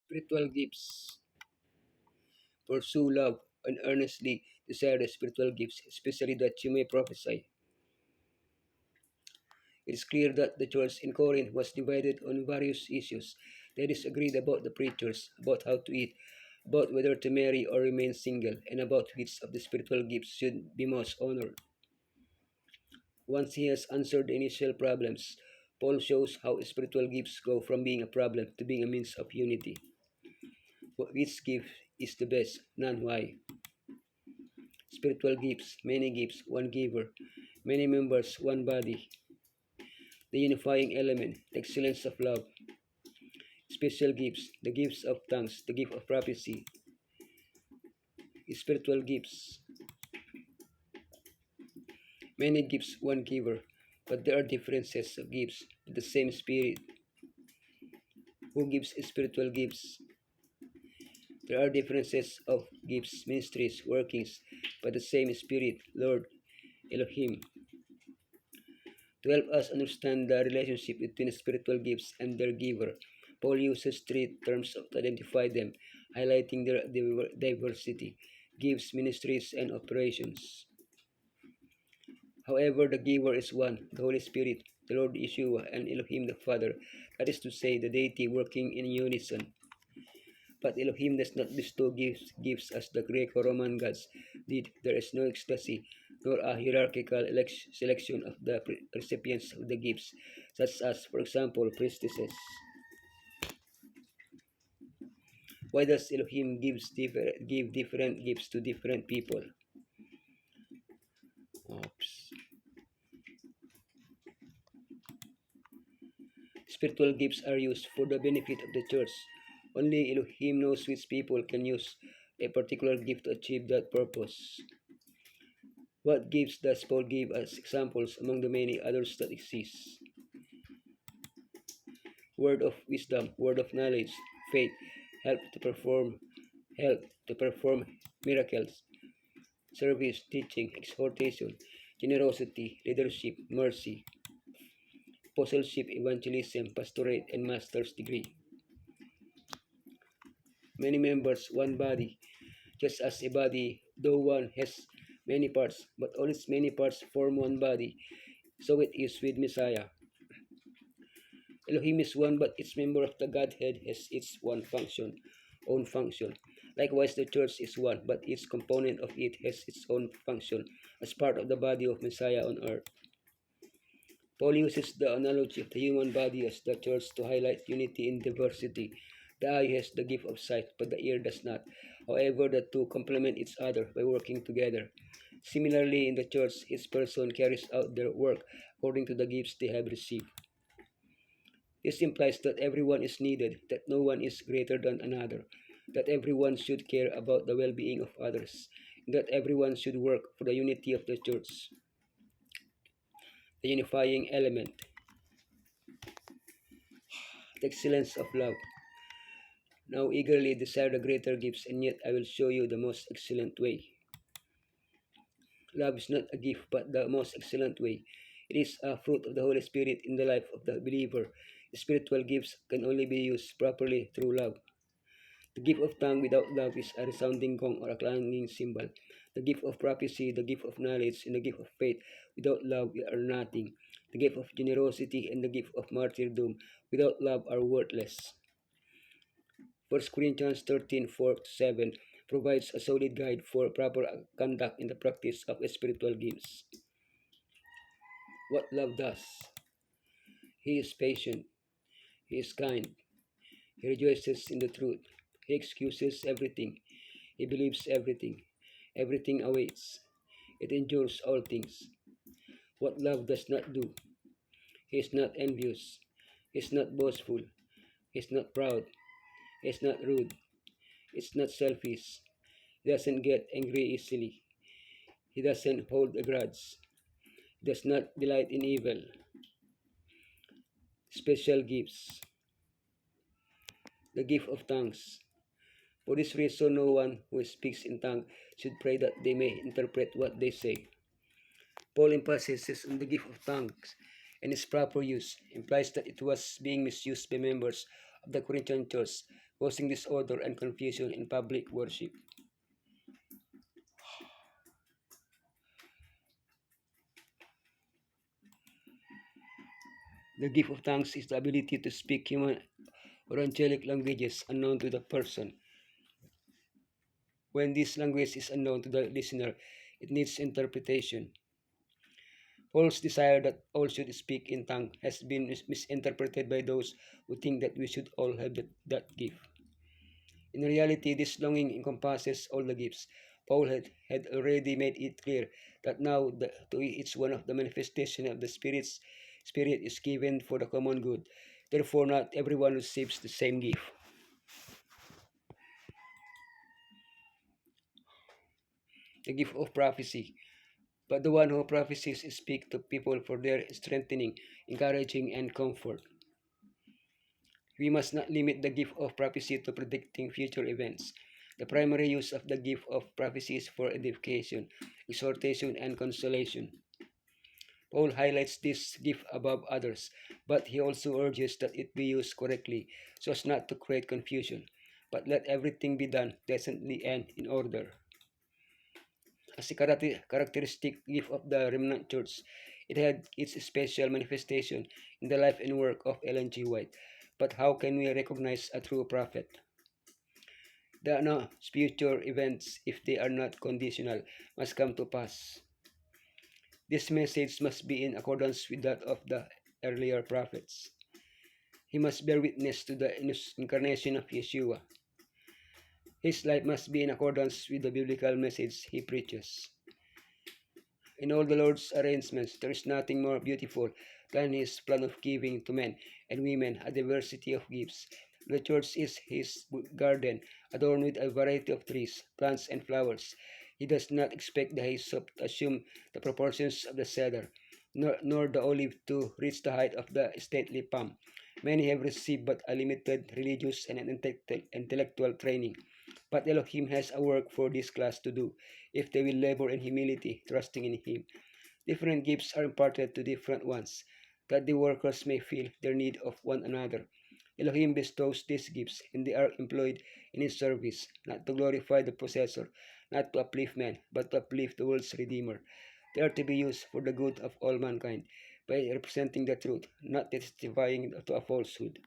Spiritual gifts. Pursue love and earnestly desire the spiritual gifts, especially that you may prophesy. It is clear that the church in Corinth was divided on various issues. They disagreed about the preachers, about how to eat, about whether to marry or remain single, and about which of the spiritual gifts should be most honored. Once he has answered the initial problems, Paul shows how spiritual gifts go from being a problem to being a means of unity. Which gift is the best? None. Why? Spiritual gifts, many gifts, one giver, many members, one body. The unifying element, the excellence of love. Special gifts, the gifts of tongues, the gift of prophecy. Spiritual gifts, many gifts, one giver, but there are differences of gifts, but the same Spirit. Who gives spiritual gifts? There are differences of gifts, ministries, workings, but the same Spirit, Lord, Elohim. To help us understand the relationship between spiritual gifts and their giver, Paul uses three terms to identify them, highlighting their diversity: gifts, ministries, and operations. However, the giver is one, the Holy Spirit, the Lord Yeshua, and Elohim the Father, that is to say, the deity working in unison. But Elohim does not bestow gifts as the Greco-Roman gods did. There is no ecstasy, nor a hierarchical selection of the recipients of the gifts, such as, for example, priestesses. Why does Elohim give different gifts to different people? Oops. Spiritual gifts are used for the benefit of the church. Only Elohim knows which people can use a particular gift to achieve that purpose. What gifts does Paul give as examples among the many others that exist? Word of wisdom, word of knowledge, faith, help to perform, help to perform miracles, service, teaching, exhortation, generosity, leadership, mercy, apostleship, evangelism, pastorate, and master's degree. Many members, one body, just as a body, though one has many parts, but all its many parts form one body. So it is with Messiah. Elohim is one, but each member of the Godhead has its own function. Likewise, the church is one, but each component of it has its own function as part of the body of Messiah on earth. Paul uses the analogy of the human body as the church to highlight unity in diversity. The eye has the gift of sight, but the ear does not. However, the two complement each other by working together. Similarly, in the church, each person carries out their work according to the gifts they have received. This implies that everyone is needed, that no one is greater than another, that everyone should care about the well-being of others, and that everyone should work for the unity of the church. The unifying element, the excellence of love. Now eagerly desire the greater gifts, and yet I will show you the most excellent way. Love is not a gift, but the most excellent way. It is a fruit of the Holy Spirit in the life of the believer. Spiritual gifts can only be used properly through love. The gift of tongue without love is a resounding gong or a clanging cymbal. The gift of prophecy, the gift of knowledge, and the gift of faith without love are nothing. The gift of generosity and the gift of martyrdom without love are worthless. 1 Corinthians 13:4-7 provides a solid guide for proper conduct in the practice of spiritual gifts. What love does. He is patient. He is kind. He rejoices in the truth. He excuses everything. He believes everything. Everything awaits. It endures all things. What love does not do. He is not envious. He is not boastful. He is not proud. He is not rude. He is not selfish. He doesn't get angry easily. He doesn't hold a grudge. He does not delight in evil. Special gifts. The gift of tongues. For this reason, no one who speaks in tongues should pray that they may interpret what they say. Paul emphasizes on the gift of tongues, and its proper use implies that it was being misused by members of the Corinthian church, causing disorder and confusion in public worship. The gift of tongues is the ability to speak human or angelic languages unknown to the person. When this language is unknown to the listener, it needs interpretation. Paul's desire that all should speak in tongue has been misinterpreted by those who think that we should all have that gift. In reality, this longing encompasses all the gifts. Paul had already made it clear that now to each one of the manifestation of the Spirit is given for the common good. Therefore, not everyone receives the same gift. The gift of prophecy. But the one who prophesies speaks to people for their strengthening, encouraging, and comfort. We must not limit the gift of prophecy to predicting future events. The primary use of the gift of prophecy is for edification, exhortation, and consolation. Paul highlights this gift above others, but he also urges that it be used correctly so as not to create confusion. But let everything be done decently and in order. As a characteristic gift of the remnant church, it had its special manifestation in the life and work of Ellen G. White. But how can we recognize a true prophet? The future events, if they are not conditional, must come to pass. This message must be in accordance with that of the earlier prophets. He must bear witness to the incarnation of Yeshua. His life must be in accordance with the biblical message he preaches. In all the Lord's arrangements, there is nothing more beautiful than his plan of giving to men and women a diversity of gifts. The church is his garden, adorned with a variety of trees, plants, and flowers. He does not expect the hyssop to assume the proportions of the cedar, nor the olive to reach the height of the stately palm. Many have received but a limited religious and intellectual training. But Elohim has a work for this class to do, if they will labor in humility, trusting in Him. Different gifts are imparted to different ones, that the workers may feel their need of one another. Elohim bestows these gifts, and they are employed in His service, not to glorify the possessor, not to uplift men, but to uplift the world's Redeemer. They are to be used for the good of all mankind, by representing the truth, not testifying to a falsehood.